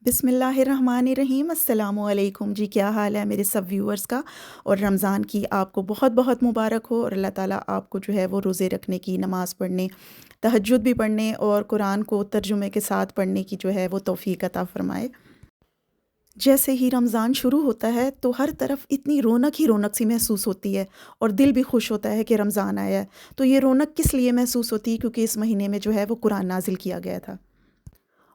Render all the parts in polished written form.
बिस्मिल्लाहिर्रहमानिर्रहीम अस्सलामुअलैकुम जी। क्या हाल है मेरे सब व्यूअर्स का। और रमज़ान की आपको बहुत बहुत मुबारक हो और अल्लाह ताला आपको जो है वो रोज़े रखने की, नमाज़ पढ़ने, तहज्जुद भी पढ़ने और कुरान को तर्जुमे के साथ पढ़ने की जो है वो तौफ़ीक अता फ़रमाए। जैसे ही रमज़ान शुरू होता है तो हर तरफ इतनी रौनक ही रौनक सी महसूस होती है और दिल भी खुश होता है कि रमज़ान आया है। तो ये रौनक किस लिए महसूस होती है? क्योंकि इस महीने में जो है वो कुरान नाज़िल किया गया था।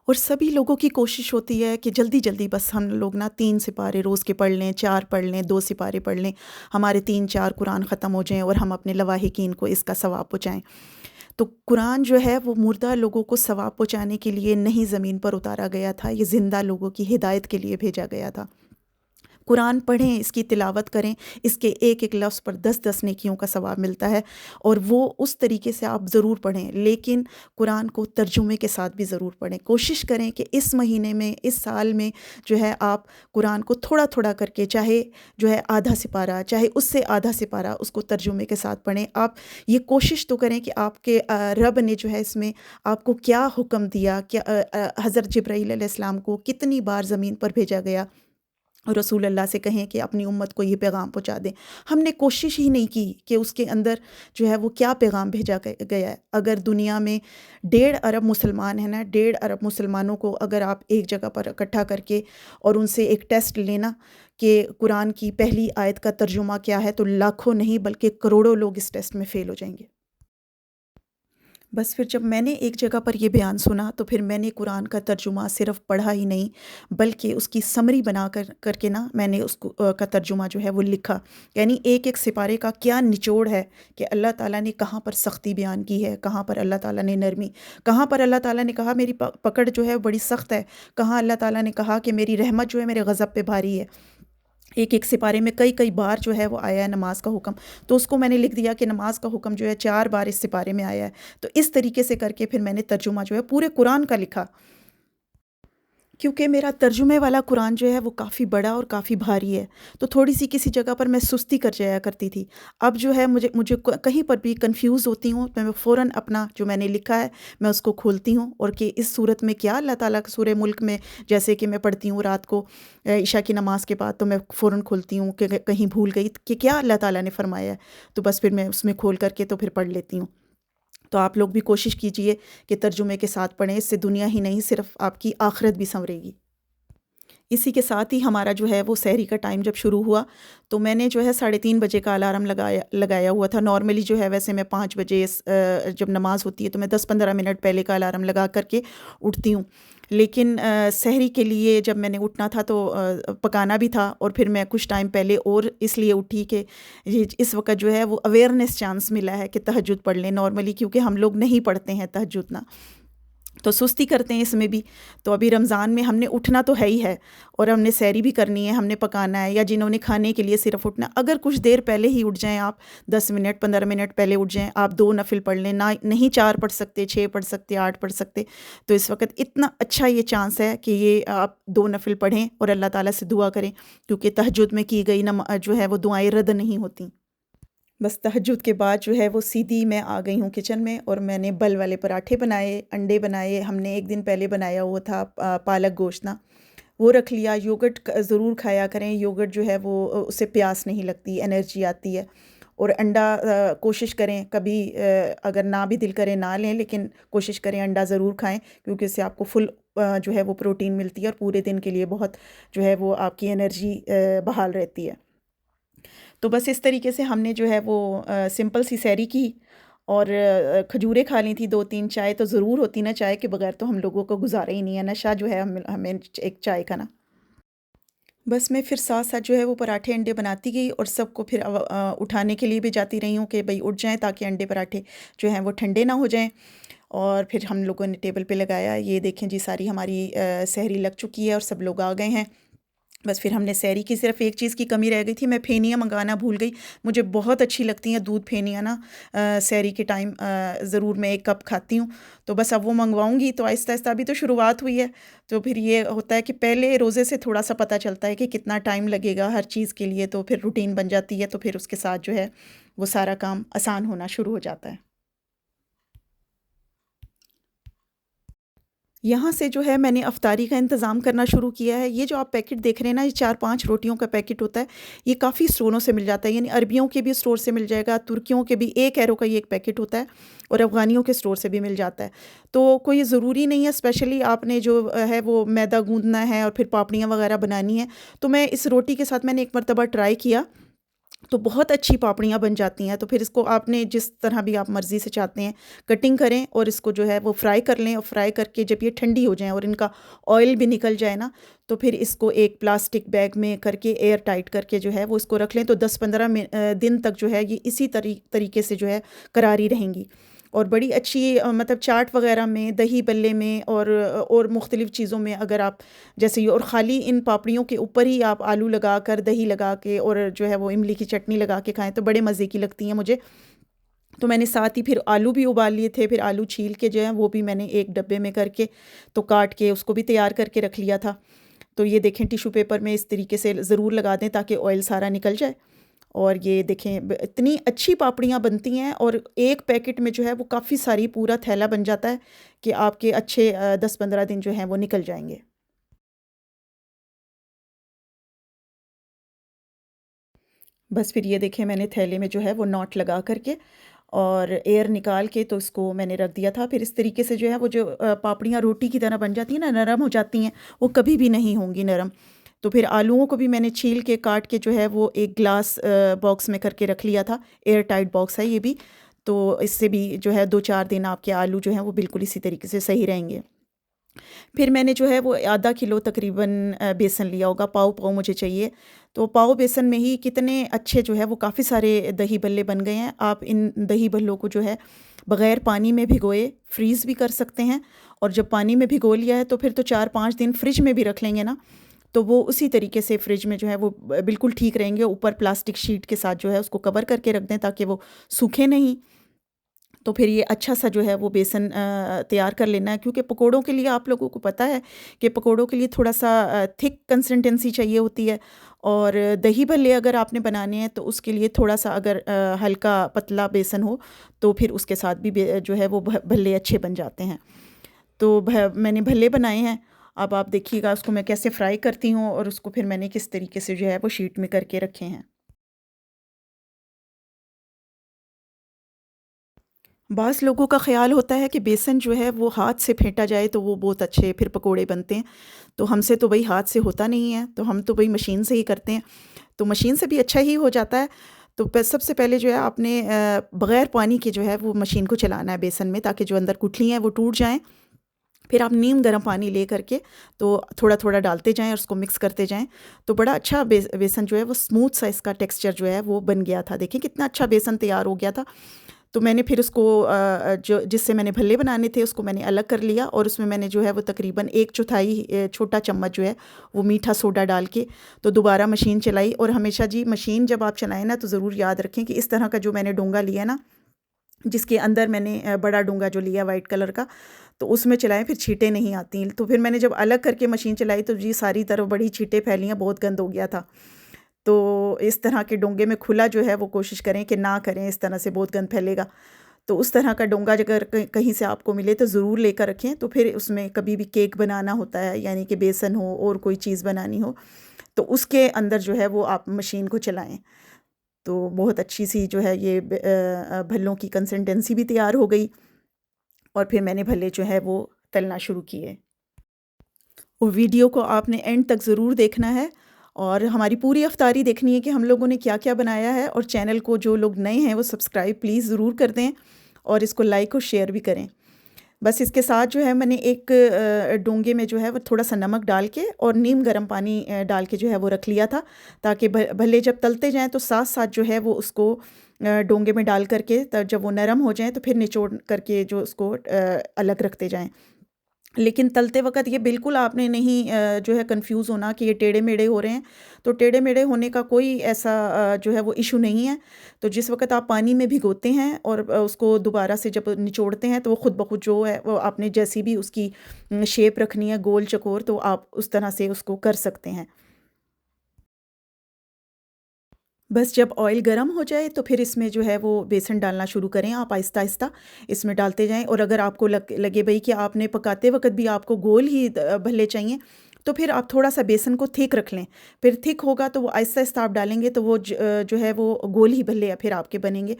और सभी लोगों की कोशिश होती है कि जल्दी-जल्दी बस हम लोग ना 3 सिपारे रोज़ के पढ़ लें, 4 पढ़ लें, 2 सिपारे पढ़ लें, हमारे 3-4 कुरान ख़त्म हो जाएँ और हम अपने लवाहिकीन को इसका सवाब पहुँचाएँ। तो कुरान जो है वो मुर्दा लोगों को सवाब पहुँचाने के लिए नहीं ज़मीन पर उतारा गया था, ये ज़िंदा लोगों की हिदायत के लिए भेजा गया था। कुरान पढ़ें, इसकी तिलावत करें, इसके एक-एक लफ्ज़ पर 10-10 नेकियों का सवाब मिलता है और वो उस तरीके से आप ज़रूर पढ़ें, लेकिन कुरान को तर्जुमे के साथ भी ज़रूर पढ़ें। कोशिश करें कि इस महीने में, इस साल में जो है आप कुरान को थोड़ा-थोड़ा करके, चाहे जो है आधा सिपारा, चाहे उससे आधा सिपारा, उसको तर्जुमे के साथ पढ़ें। आप ये कोशिश तो करें कि आपके रब ने जो है इसमें आपको क्या हुक्म दिया, क्या हज़रत जिब्राईल अलैहिस्सलाम को कितनी बार ज़मीन पर भेजा गया और रसूल अल्लाह से कहें कि अपनी उम्मत को ये पैगाम पहुँचा दें। हमने कोशिश ही नहीं की कि उसके अंदर जो है वो क्या पैगाम भेजा गया है। अगर दुनिया में 1.5 अरब मुसलमान हैं ना, 1.5 अरब मुसलमानों को अगर आप एक जगह पर इकट्ठा करके और उनसे एक टेस्ट लेना कि कुरान की पहली आयत का तर्जुमा क्या है, तो लाखों नहीं बल्कि करोड़ों लोग इस टेस्ट में फ़ेल हो जाएँगे। बस फिर जब मैंने एक जगह पर ये बयान सुना तो फिर मैंने कुरान का तर्जुमा सिर्फ़ पढ़ा ही नहीं, बल्कि उसकी समरी बना करके ना मैंने उसको का तर्जुमा जो है वो लिखा। यानी एक-एक सिपारे का क्या निचोड़ है कि अल्लाह ताला ने कहाँ पर सख्ती बयान की है, कहाँ पर अल्लाह ताला ने नरमी, कहाँ पर अल्लाह ताला ने कहा मेरी पकड़ जो है बड़ी सख्त है, कहाँ अल्लाह ताला ने कहा कि मेरी रहमत जो है मेरे गज़ब पे भारी है। एक-एक सिपारे में कई-कई बार जो है वो आया है नमाज़ का हुक्म, तो उसको मैंने लिख दिया कि नमाज़ का हुक्म जो है 4 बार इस सिपारे में आया है। तो इस तरीके से करके फिर मैंने तर्जुमा जो है पूरे कुरान का लिखा। क्योंकि मेरा तर्जुमे वाला कुरान जो है वो काफ़ी बड़ा और काफ़ी भारी है, तो थोड़ी-सी किसी जगह पर मैं सुस्ती कर जाया करती थी। अब जो है मुझे मुझे क कहीं पर भी कन्फ्यूज़ होती हूँ, तो मैं फ़ौरन अपना जो मैंने लिखा है, मैं उसको खोलती हूँ और कि इस सूरत में क्या अल्लाह ताला का सूरे मुल्क में जैसे कि मैं पढ़ती हूँ रात को इशा की नमाज़ के बाद, तो मैं फ़ौरन खोलती हूँ कि कहीं भूल गई कि क्या अल्लाह ताला ने फ़रमाया है, तो बस फिर मैं उसमें खोल कर के तो फिर पढ़ लेती हूँ। तो आप लोग भी कोशिश कीजिए कि तर्जुमे के साथ पढ़ें, इससे दुनिया ही नहीं सिर्फ़ आपकी आख़िरत भी सँवरेगी। इसी के साथ ही हमारा जो है वो सहरी का टाइम जब शुरू हुआ, तो मैंने जो है 3:30 बजे का अलार्म लगाया लगाया हुआ था। नॉर्मली जो है वैसे मैं 5 बजे जब नमाज़ होती है तो मैं 10-15 मिनट पहले का अलार्म लगा कर के उठती हूँ। लेकिन सहरी के लिए जब मैंने उठना था तो पकाना भी था और फिर मैं कुछ टाइम पहले और इसलिए उठी कि ये इस वक़्त जो है वो अवेयरनेस चांस मिला है कि तहज्जुद पढ़ लें नॉर्मली, क्योंकि हम लोग नहीं पढ़ते हैं तहज्जुद ना। तो सुस्ती करते हैं इसमें भी। तो अभी रमज़ान में हमने उठना तो है ही है और हमने सैरी भी करनी है, हमने पकाना है, या जिन्होंने खाने के लिए सिर्फ़ उठना, अगर कुछ देर पहले ही उठ जाएँ आप, 10 मिनट 15 मिनट पहले उठ जाएँ, आप 2 नफ़िल पढ़ लें, ना नहीं 4 पढ़ सकते, 6 पढ़ सकते, 8 पढ़ सकते, तो इस वक़्त इतना अच्छा ये चांस है कि ये आप 2 नफ़िल पढ़ें और अल्लाह ताला से दुआ करें, क्योंकि तहज्जुद में की गई जो है वो दुआएँ रद्द नहीं होती। बस तहज्जुद के बाद जो है वो सीधी मैं आ गई हूँ किचन में और मैंने बल वाले पराठे बनाए, अंडे बनाए। हमने 1 दिन पहले बनाया हुआ था पालक गोश्त ना, वो रख लिया। योगर्ट ज़रूर खाया करें, योगर्ट जो है वो उससे प्यास नहीं लगती, एनर्जी आती है। और अंडा कोशिश करें कभी अगर ना भी दिल करे ना लें, लेकिन कोशिश करें अंडा ज़रूर खाएँ, क्योंकि इससे आपको फुल जो है वो प्रोटीन मिलती है और पूरे दिन के लिए बहुत जो है वो आपकी एनर्जी बहाल रहती है। तो बस इस तरीके से हमने जो है वो सिंपल सी सैरी की और खजूरें खा ली थी 2-3। चाय तो ज़रूर होती ना, चाय के बगैर तो हम लोगों को गुज़ारा ही नहीं है, नशा जो है हमें हमें एक चाय का ना। बस मैं फिर साथ-साथ जो है वो पराठे अंडे बनाती गई और सबको फिर उठाने के लिए भी जाती रही हूँ कि भई उठ जाएँ ताकि अंडे पराठे जो हैं वो ठंडे ना हो जाएँ। और फिर हम लोगों ने टेबल पे लगाया, ये देखें जी सारी हमारी सहरी लग चुकी है और सब लोग आ गए हैं। बस फिर हमने सैरी की सिर्फ़ एक चीज़ की कमी रह गई थी, मैं फेनियाँ मँगाना भूल गई। मुझे बहुत अच्छी लगती हैं दूध फेनियाँ ना, सैरी के टाइम ज़रूर मैं 1 कप खाती हूँ। तो बस अब वो मँगवाऊँगी, तो आहिस्ता-आहिस्ता अभी तो शुरुआत हुई है। तो फिर ये होता है कि पहले रोज़े से थोड़ा-सा पता चलता है कि कितना टाइम लगेगा हर चीज़ के लिए, तो फिर रूटीन बन जाती है, तो फिर उसके साथ जो है वो सारा काम आसान होना शुरू हो जाता है। यहाँ से जो है मैंने अफ़्तारी का इंतज़ाम करना शुरू किया है। ये जो आप पैकेट देख रहे हैं ना, ये 4-5 रोटियों का पैकेट होता है। ये काफ़ी स्टोरों से मिल जाता है, यानी अरबियों के भी स्टोर से मिल जाएगा, तुर्कियों के भी 1 यूरो का ये एक पैकेट होता है और अफ़गानियों के स्टोर से भी मिल जाता है। तो कोई ज़रूरी नहीं है स्पेशली आपने जो है वो मैदा गूँदना है और फिर पापड़ियाँ वग़ैरह बनानी है। तो मैं इस रोटी के साथ मैंने एक मर्तबा ट्राई किया, तो बहुत अच्छी पापड़ियाँ बन जाती हैं। तो फिर इसको आपने जिस तरह भी आप मर्ज़ी से चाहते हैं कटिंग करें और इसको जो है वो फ्राई कर लें, और फ्राई करके जब ये ठंडी हो जाएँ और इनका ऑयल भी निकल जाए ना, तो फिर इसको एक प्लास्टिक बैग में करके एयर टाइट करके जो है वो इसको रख लें, तो 10-15 दिन तक जो है ये इसी तरीके से जो है करारी रहेंगी। और बड़ी अच्छी मतलब चाट वग़ैरह में, दही बल्ले में और मुख्तलिफ़ चीज़ों में अगर आप जैसे ये, और ख़ाली इन पापड़ियों के ऊपर ही आप आलू लगाकर, दही लगा के और जो है वो इमली की चटनी लगा के खाएँ तो बड़े मज़े की लगती हैं मुझे। तो मैंने साथ ही फिर आलू भी उबाल लिए थे, फिर आलू छील के जो है वो भी मैंने एक डब्बे में करके तो काट के उसको भी तैयार करके रख लिया था। तो ये देखें टिश्यू पेपर में इस तरीके से ज़रूर लगा दें ताकि ऑयल सारा निकल जाए। और ये देखें इतनी अच्छी पापड़ियाँ बनती हैं, और एक पैकेट में जो है वो काफ़ी सारी पूरा थैला बन जाता है कि आपके अच्छे 10-15 दिन जो हैं वो निकल जाएँगे। बस फिर ये देखें मैंने थैले में जो है वो नॉट लगा करके और एयर निकाल के तो इसको मैंने रख दिया था। फिर इस तरीके से जो है वो जो पापड़ियाँ रोटी की तरह बन जाती हैं ना, नरम हो जाती हैं, वो कभी भी नहीं होंगी नरम। तो फिर आलूओं को भी मैंने छील के काट के जो है वो एक ग्लास बॉक्स में करके रख लिया था। एयर टाइट बॉक्स है ये भी, तो इससे भी जो है 2-4 दिन आपके आलू जो हैं वो बिल्कुल इसी तरीके से सही रहेंगे। फिर मैंने जो है वो आधा किलो तकरीबन बेसन लिया होगा, पाव-पाव मुझे चाहिए। तो पाव बेसन में ही कितने अच्छे जो है वो काफ़ी सारे दही बल्ले बन गए हैं। आप इन दही बल्लों को जो है बग़ैर पानी में भिगोए फ्रीज़ भी कर सकते हैं, और जब पानी में भिगो लिया है तो फिर तो 4-5 दिन फ्रिज में भी रख लेंगे ना, तो वो उसी तरीके से फ्रिज में जो है वो बिल्कुल ठीक रहेंगे। ऊपर प्लास्टिक शीट के साथ जो है उसको कवर करके रख दें ताकि वो सूखे नहीं। तो फिर ये अच्छा सा जो है वो बेसन तैयार कर लेना है, क्योंकि पकोड़ों के लिए आप लोगों को पता है कि पकोड़ों के लिए थोड़ा सा थिक कंसिस्टेंसी चाहिए होती है, और दही भल्ले अगर आपने बनाने हैं तो उसके लिए थोड़ा सा अगर हल्का पतला बेसन हो तो फिर उसके साथ भी जो है वो भल्ले अच्छे बन जाते हैं। तो मैंने भल्ले बनाए हैं। अब आप देखिएगा उसको मैं कैसे फ्राई करती हूँ, और उसको फिर मैंने किस तरीके से जो है वो शीट में करके रखे हैं। बाज़ लोगों का ख़्याल होता है कि बेसन जो है वो हाथ से फेंटा जाए तो वो बहुत अच्छे फिर पकोड़े बनते हैं। तो हमसे तो भई हाथ से होता नहीं है, तो हम तो भई मशीन से ही करते हैं। तो मशीन से भी अच्छा ही हो जाता है। तो सबसे पहले जो है आपने बग़ैर पानी के जो है वो मशीन को चलाना है बेसन में, ताकि जो अंदर गुठली हैं वो टूट जाएँ। फिर आप नीम गर्म पानी ले करके तो थोड़ा-थोड़ा डालते जाएँ और उसको मिक्स करते जाएँ। तो बड़ा अच्छा बेसन जो है वो स्मूथ सा इसका टेक्सचर जो है वो बन गया था। देखिए कितना अच्छा बेसन तैयार हो गया था। तो मैंने फिर उसको जो जिससे मैंने भल्ले बनाने थे उसको मैंने अलग कर लिया, और उसमें मैंने जो है वो तकरीबन 1/4 छोटा चम्मच जो है वो मीठा सोडा डाल के तो दोबारा मशीन चलाई। और हमेशा जी मशीन जब आप चलाएँ ना तो ज़रूर याद रखें कि इस तरह का जो मैंने डोंगा लिया ना, जिसके अंदर मैंने बड़ा डोंगा जो लिया वाइट कलर का, तो उसमें चलाएँ, फिर छींटें नहीं आती। तो फिर मैंने जब अलग करके मशीन चलाई तो जी सारी तरफ बड़ी छींटें फैली हैं, बहुत गंद हो गया था। तो इस तरह के डोंगे में खुला जो है वो कोशिश करें कि ना करें, इस तरह से बहुत गंद फैलेगा। तो उस तरह का डोंगा अगर कहीं से आपको मिले तो ज़रूर लेकर रखें। तो फिर उसमें कभी भी केक बनाना होता है, यानी कि बेसन हो और कोई चीज़ बनानी हो, तो उसके अंदर जो है वो आप मशीन को चलाएँ। तो बहुत अच्छी सी जो है ये भल्लों की कंसिस्टेंसी भी तैयार हो गई, और फिर मैंने भल्ले जो है वो तलना शुरू किए। और वीडियो को आपने एंड तक ज़रूर देखना है, और हमारी पूरी अफ्तारी देखनी है कि हम लोगों ने क्या-क्या बनाया है, और चैनल को जो लोग नए हैं वो सब्सक्राइब प्लीज़ ज़रूर कर दें, और इसको लाइक और शेयर भी करें। बस इसके साथ जो है मैंने एक डोंगे में जो है वो थोड़ा-सा नमक डाल के और नीम गर्म पानी डाल के जो है वो रख लिया था, ताकि भल्ले जब तलते जाएँ तो साथ-साथ जो है वो उसको डोंगे में डाल कर के तब जब वो नरम हो जाएँ तो फिर निचोड़ करके जो उसको अलग रखते जाएँ। लेकिन तलते वक़्त ये बिल्कुल आपने नहीं जो है कन्फ्यूज़ होना कि ये टेढ़े-मेढ़े हो रहे हैं। तो टेढ़े-मेढ़े होने का कोई ऐसा जो है वो इश्यू नहीं है। तो जिस वक़्त आप पानी में भिगोते हैं और उसको दोबारा से जब निचोड़ते हैं तो वो खुद ब खुद जो है वो आपने जैसी भी उसकी शेप रखनी है गोल चकोर, तो आप उस तरह से उसको कर सकते हैं। बस जब ऑयल गरम हो जाए तो फिर इसमें जो है वो बेसन डालना शुरू करें आप आहिस्ता-आहिस्ता इसमें डालते जाएँ और अगर आपको लगे भई कि आपने पकाते वक़्त भी आपको गोल ही भल्ले चाहिए, तो फिर आप थोड़ा-सा बेसन को थिक रख लें। फिर थिक होगा तो वो आहिस्ता-आहिस्ता आप डालेंगे तो वो जो है वो गोल ही भल्ले फिर आपके बनेंगे।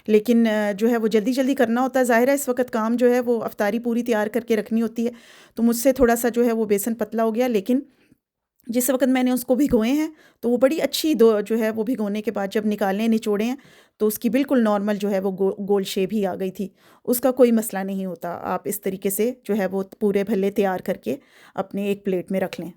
लेकिन जो है वो जल्दी-जल्दी करना होता है, ज़ाहिर है इस वक़्त काम जो है वो अफ़्तारी पूरी तैयार करके रखनी होती है, तो मुझसे थोड़ा-सा जो है वो बेसन पतला हो गया लेकिन जिस वक़्त मैंने उसको भिगोए हैं, तो वो बड़ी अच्छी दो जो है वो भिगोने के बाद जब निकाले, निचोड़े हैं, तो उसकी बिल्कुल नॉर्मल जो है वो गोल शेप ही आ गई थी। उसका कोई मसला नहीं होता। आप इस तरीके से जो है वो पूरे भल्ले तैयार करके अपने एक प्लेट में रख लें।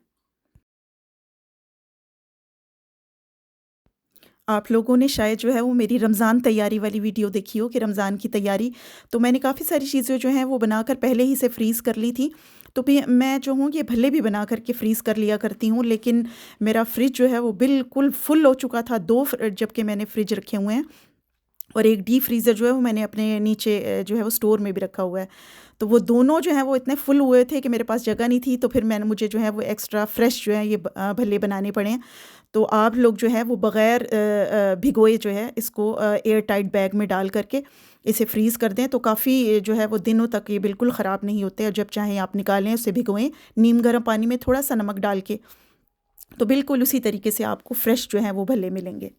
आप लोगों ने शायद जो है वो मेरी रमज़ान तैयारी वाली वीडियो देखी हो कि रमज़ान की तैयारी, तो मैंने काफ़ी सारी चीज़ें जो हैं वो बनाकर पहले ही से फ्रीज़ कर ली थी। तो भी मैं जो हूँ ये भल्ले भी बना कर के फ्रीज़ कर लिया करती हूँ, लेकिन मेरा फ्रिज जो है वो बिल्कुल फुल हो चुका था, 2 जबकि मैंने फ्रिज रखे हुए हैं और एक डीप फ्रीज़र जो है वो मैंने अपने नीचे जो है वो स्टोर में भी रखा हुआ है। तो वो दोनों जो हैं वो इतने फुल हुए थे कि मेरे पास जगह नहीं थी, तो फिर मुझे जो है वो एक्स्ट्रा फ्रेश जो है ये भल्ले बनाने पड़े हैं। तो आप लोग जो है वो बग़ैर भिगोए जो है इसको एयर टाइट बैग में डाल करके इसे फ्रीज़ कर दें, तो काफ़ी जो है वो दिनों तक ये बिल्कुल ख़राब नहीं होते और जब चाहें आप निकालें उसे भिगोएँ नीम गर्म पानी में थोड़ा-सा नमक डाल के, तो बिल्कुल उसी तरीके से आपको फ्रेश जो हैं वो भल्ले मिलेंगे।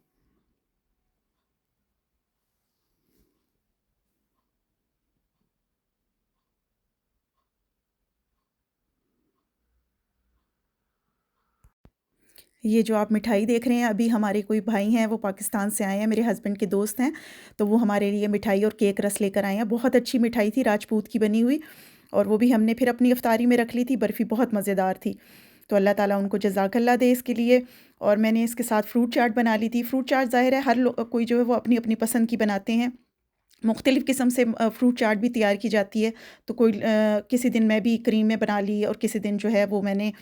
ये जो आप मिठाई देख रहे हैं, अभी हमारे कोई भाई हैं, वो पाकिस्तान से आए हैं, मेरे हस्बैंड के दोस्त हैं, तो वो हमारे लिए मिठाई और केक रस लेकर आए हैं। बहुत अच्छी मिठाई थी, राजपूत की बनी हुई और वो भी हमने फिर अपनी इफ्तारी में रख ली थी, बर्फ़ी बहुत मज़ेदार थी। तो अल्लाह ताला उनको जज़ाकल्ला दे इसके लिए और मैंने इसके साथ फ्रूट चाट बना ली थी। फ्रूट चाट ज़ाहिर है हर कोई जो है वो अपनी-अपनी पसंद की बनाते हैं। मुख्तलिफ़ किस्म से फ्रूट चाट भी तैयार की जाती है, तो किसी दिन मैं भी क्रीम में बना ली और किसी दिन जो है वो मैंने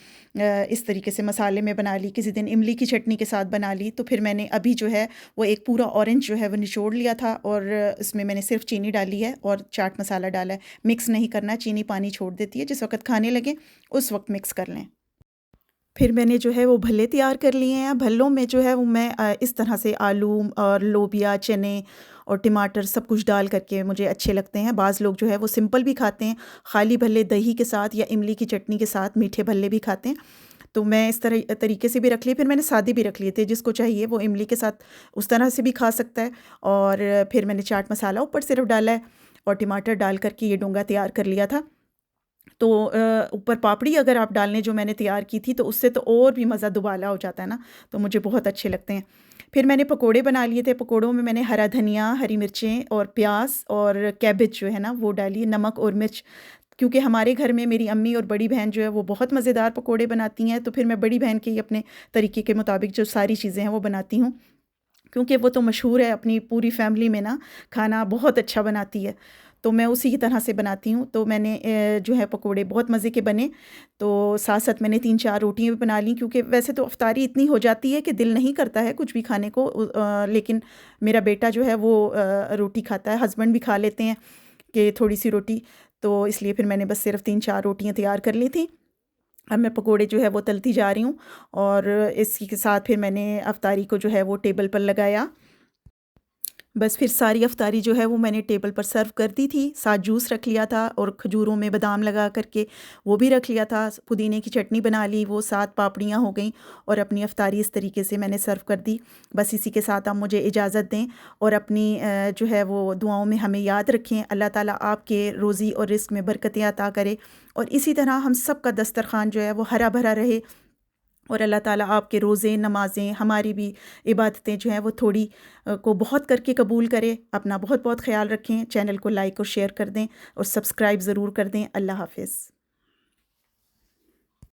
इस तरीके से मसाले में बना ली, किसी दिन इमली की चटनी के साथ बना ली। तो फिर मैंने अभी जो है वो एक पूरा ऑरेंज जो है वो निचोड़ लिया था और इसमें मैंने सिर्फ़ चीनी डाली है और चाट मसाला डाला है। मिक्स नहीं करना, चीनी पानी छोड़ देती है, जिस वक़्त खाने लगें उस वक़्त मिक्स कर लें। फिर मैंने जो है वो भल्ले तैयार कर लिए हैं। भल्लों में जो है वो मैं इस तरह से आलू और लोबिया, चने और टमाटर सब कुछ डाल करके मुझे अच्छे लगते हैं। बाज़ लोग जो है वो सिंपल भी खाते हैं, खाली भल्ले दही के साथ या इमली की चटनी के साथ मीठे भल्ले भी खाते हैं। तो मैं इस तरीके से भी रख लिए, फिर मैंने सादे भी रख लिए थे, जिसको चाहिए वो इमली के साथ उस तरह से भी खा सकता है। और फिर मैंने चाट मसाला ऊपर सिर्फ़ डाला है और टमाटर डाल कर के ये डोंगा तैयार कर लिया था। तो ऊपर पापड़ी अगर आप डाल लें जो मैंने तैयार की थी तो उससे तो और भी मज़ा दुबाला हो जाता है ना, तो मुझे बहुत अच्छे लगते हैं। फिर मैंने पकोड़े बना लिए थे, पकोड़ों में मैंने हरा धनिया, हरी मिर्चें और प्याज़ और कैबेज जो है ना वो डाली, नमक और मिर्च। क्योंकि हमारे घर में मेरी अम्मी और बड़ी बहन जो है वो बहुत मज़ेदार पकोड़े बनाती हैं, तो फिर मैं बड़ी बहन के ही अपने तरीके के मुताबिक जो सारी चीज़ें हैं वो बनाती हूँ। क्योंकि वो तो मशहूर है अपनी पूरी फैमिली में ना, खाना बहुत अच्छा बनाती है। तो मैं उसी की तरह से बनाती हूँ। तो मैंने जो है पकोड़े बहुत मज़े के बने। तो साथ-साथ मैंने 3-4 रोटियाँ भी बना लीं क्योंकि वैसे तो इफ्तारी इतनी हो जाती है कि दिल नहीं करता है कुछ भी खाने को लेकिन मेरा बेटा जो है वो रोटी खाता है, हस्बैंड भी खा लेते हैं कि थोड़ी-सी रोटी। तो इसलिए फिर मैंने बस सिर्फ़ 3-4 रोटियाँ तैयार कर ली थी। अब मैं पकोड़े जो है वो तलती जा रही हूँ और इसी के साथ फिर मैंने अफ़्तारी को जो है वो टेबल पर लगाया। बस फिर सारी अफ़्तारी जो है वो मैंने टेबल पर सर्व कर दी थी, साथ जूस रख लिया था और खजूरों में बादाम लगा कर के वो भी रख लिया था, पुदीने की चटनी बना ली, वो 7 पापड़ियाँ हो गईं और अपनी अफ़्तारी इस तरीके से मैंने सर्व कर दी। बस इसी के साथ आप मुझे इजाज़त दें और अपनी जो है वो दुआओं में हमें याद रखें। अल्लाह ताला आपके रोज़ी और रिज़्क़ में बरकतें अता करे और इसी तरह हम सब का दस्तरख़्वान जो है वो हरा-भरा रहे और अल्लाह ताला आपके रोज़े, नमाज़ें, हमारी भी इबादतें जो हैं वो थोड़ी को बहुत करके कबूल करे। अपना बहुत-बहुत ख़्याल रखें। चैनल को लाइक और शेयर कर दें और सब्सक्राइब ज़रूर कर दें। अल्लाह हाफ़िज़।